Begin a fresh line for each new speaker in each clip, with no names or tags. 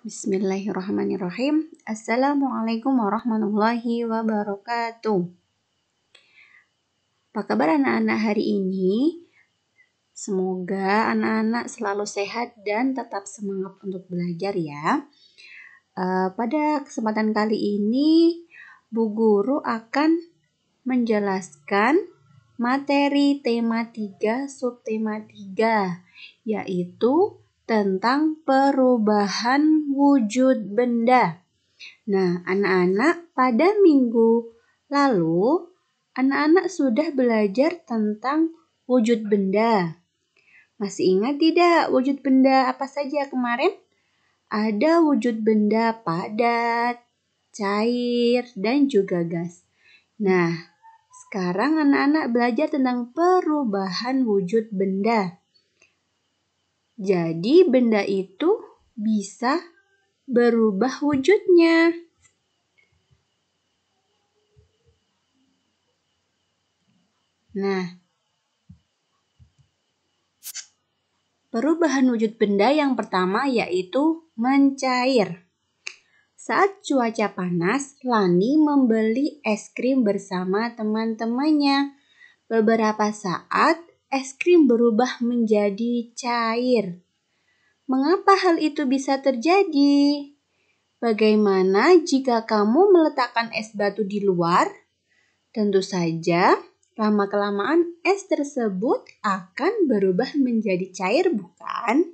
Bismillahirrahmanirrahim. Assalamualaikum warahmatullahi wabarakatuh. Apa kabar anak-anak hari ini? Semoga anak-anak selalu sehat dan tetap semangat untuk belajar ya. Pada kesempatan kali ini, Bu Guru akan menjelaskan materi tema 3, subtema 3, yaitu tentang perubahan wujud benda. Nah, anak-anak, pada minggu lalu, anak-anak sudah belajar tentang wujud benda. Masih ingat tidak wujud benda apa saja kemarin? Ada wujud benda padat, cair, dan juga gas. Nah, sekarang anak-anak belajar tentang perubahan wujud benda. Jadi benda itu bisa berubah wujudnya. Nah, perubahan wujud benda yang pertama yaitu mencair. Saat cuaca panas, Lani membeli es krim bersama teman-temannya. Beberapa saat, es krim berubah menjadi cair. Mengapa hal itu bisa terjadi? Bagaimana jika kamu meletakkan es batu di luar? Tentu saja, lama-kelamaan es tersebut akan berubah menjadi cair, bukan?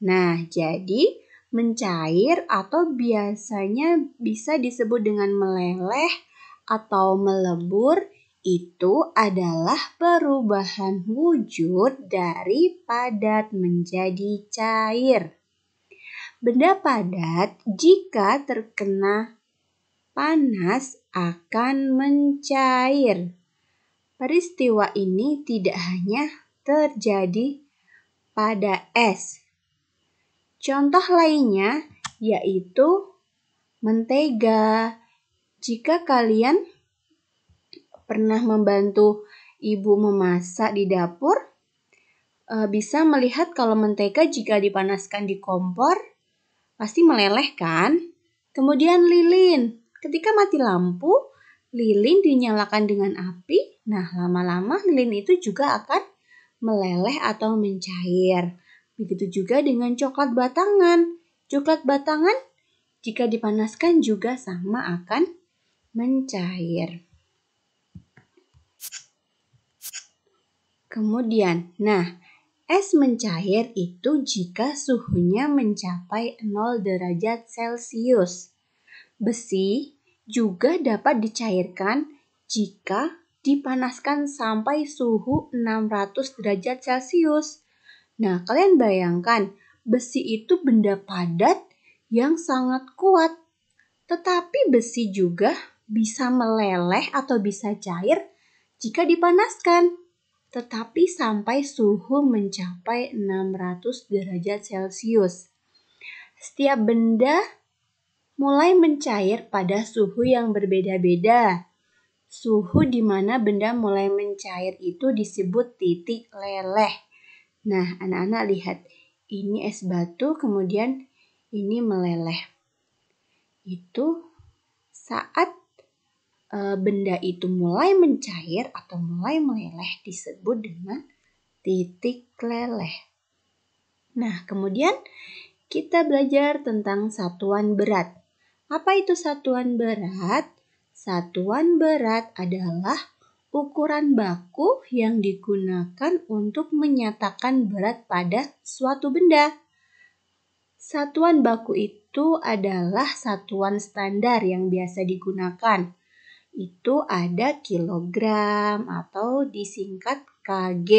Nah, jadi mencair atau biasanya bisa disebut dengan meleleh atau melebur itu adalah perubahan wujud dari padat menjadi cair. Benda padat jika terkena panas akan mencair. Peristiwa ini tidak hanya terjadi pada es. Contoh lainnya yaitu mentega. Jika kalian pernah membantu ibu memasak di dapur, bisa melihat kalau mentega jika dipanaskan di kompor, pasti meleleh kan? Kemudian lilin. Ketika mati lampu, lilin dinyalakan dengan api. Nah, lama-lama lilin itu juga akan meleleh atau mencair. Begitu juga dengan coklat batangan. Coklat batangan jika dipanaskan juga sama akan mencair. Kemudian, es mencair itu jika suhunya mencapai 0 derajat Celcius. Besi juga dapat dicairkan jika dipanaskan sampai suhu 600 derajat Celcius. Nah, kalian bayangkan, besi itu benda padat yang sangat kuat. Tetapi besi juga bisa meleleh atau bisa cair jika dipanaskan. Tetapi sampai suhu mencapai 600 derajat Celcius. Setiap benda mulai mencair pada suhu yang berbeda-beda. Suhu di mana benda mulai mencair itu disebut titik leleh. Nah, anak-anak lihat, ini es batu, kemudian ini meleleh. Itu saat benda itu mulai mencair atau mulai meleleh disebut dengan titik leleh. Nah, kemudian kita belajar tentang satuan berat. Apa itu satuan berat? Satuan berat adalah ukuran baku yang digunakan untuk menyatakan berat pada suatu benda. Satuan baku itu adalah satuan standar yang biasa digunakan. Itu ada kilogram atau disingkat kg,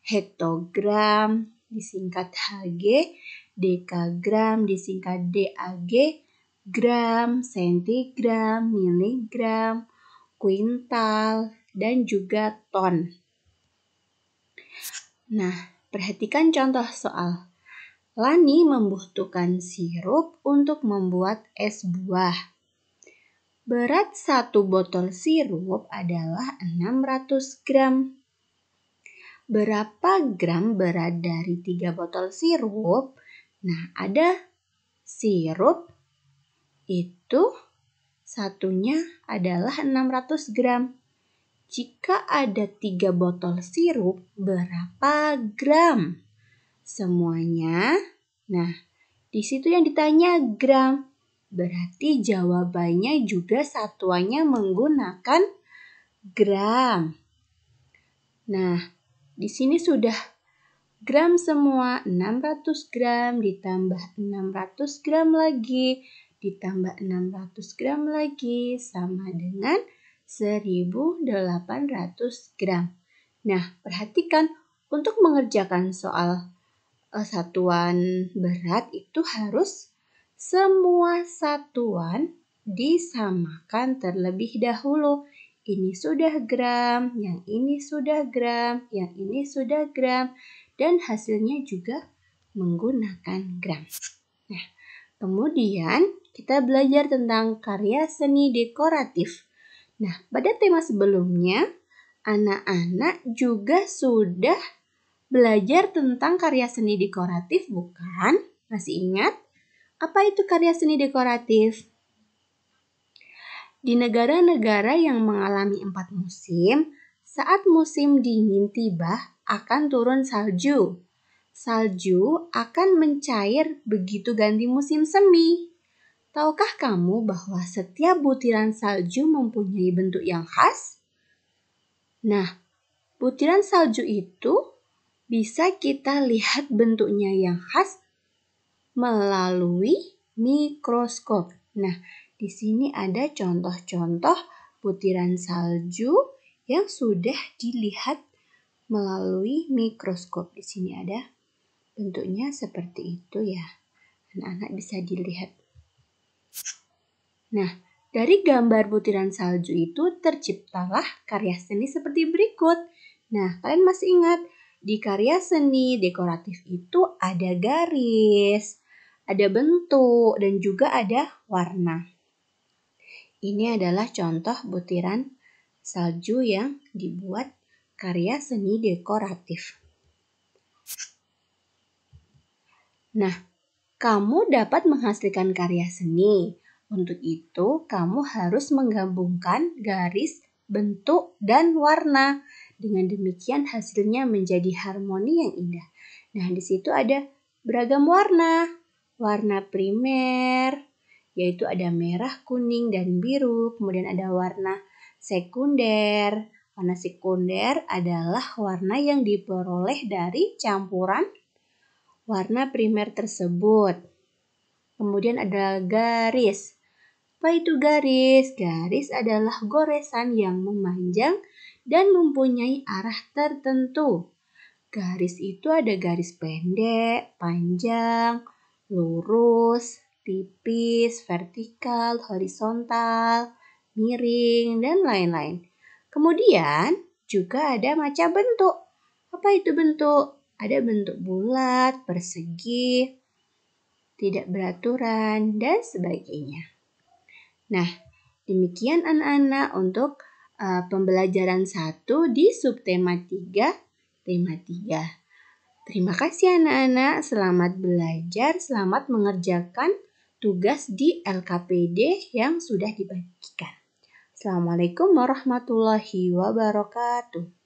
hektogram disingkat Hg, dekagram disingkat DAG, gram, sentigram, miligram, kuintal, dan juga ton. Nah, perhatikan contoh soal. Lani membutuhkan sirup untuk membuat es buah. Berat satu botol sirup adalah 600 gram. Berapa gram berat dari 3 botol sirup? Nah, ada sirup itu satunya adalah 600 gram. Jika ada 3 botol sirup, berapa gram? Semuanya. Nah, di situ yang ditanya gram. Berarti jawabannya juga satuannya menggunakan gram. Nah, di sini sudah gram semua. 600 gram ditambah 600 gram lagi, ditambah 600 gram lagi, sama dengan 1.800 gram. Nah, perhatikan untuk mengerjakan soal satuan berat itu harus semua satuan disamakan terlebih dahulu. Ini sudah gram, yang ini sudah gram, yang ini sudah gram, dan hasilnya juga menggunakan gram. Nah, kemudian kita belajar tentang karya seni dekoratif. Nah, pada tema sebelumnya, anak-anak juga sudah belajar tentang karya seni dekoratif, bukan? Masih ingat? Apa itu karya seni dekoratif? Di negara-negara yang mengalami 4 musim, saat musim dingin tiba akan turun salju. Salju akan mencair begitu ganti musim semi. Tahukah kamu bahwa setiap butiran salju mempunyai bentuk yang khas? Nah, butiran salju itu bisa kita lihat bentuknya yang khas melalui mikroskop. Nah, di sini ada contoh-contoh butiran salju yang sudah dilihat melalui mikroskop. Di sini ada bentuknya seperti itu ya. Anak-anak bisa dilihat. Nah, dari gambar butiran salju itu terciptalah karya seni seperti berikut. Nah, kalian masih ingat, di karya seni dekoratif itu ada garis, ada bentuk, dan juga ada warna. Ini adalah contoh butiran salju yang dibuat karya seni dekoratif. Nah, kamu dapat menghasilkan karya seni. Untuk itu, kamu harus menggabungkan garis, bentuk, dan warna. Dengan demikian hasilnya menjadi harmoni yang indah. Nah, di situ ada beragam warna. Warna primer, yaitu ada merah, kuning, dan biru. Kemudian ada warna sekunder. Warna sekunder adalah warna yang diperoleh dari campuran warna primer tersebut. Kemudian ada garis. Apa itu garis? Garis adalah goresan yang memanjang dan mempunyai arah tertentu. Garis itu ada garis pendek, panjang, lurus, tipis, vertikal, horizontal, miring, dan lain-lain. Kemudian juga ada macam bentuk. Apa itu bentuk? Ada bentuk bulat, persegi, tidak beraturan, dan sebagainya. Nah, demikian anak-anak untuk pembelajaran 1 di subtema 3, tema 3. Terima kasih anak-anak, selamat belajar, selamat mengerjakan tugas di LKPD yang sudah dibagikan. Assalamualaikum warahmatullahi wabarakatuh.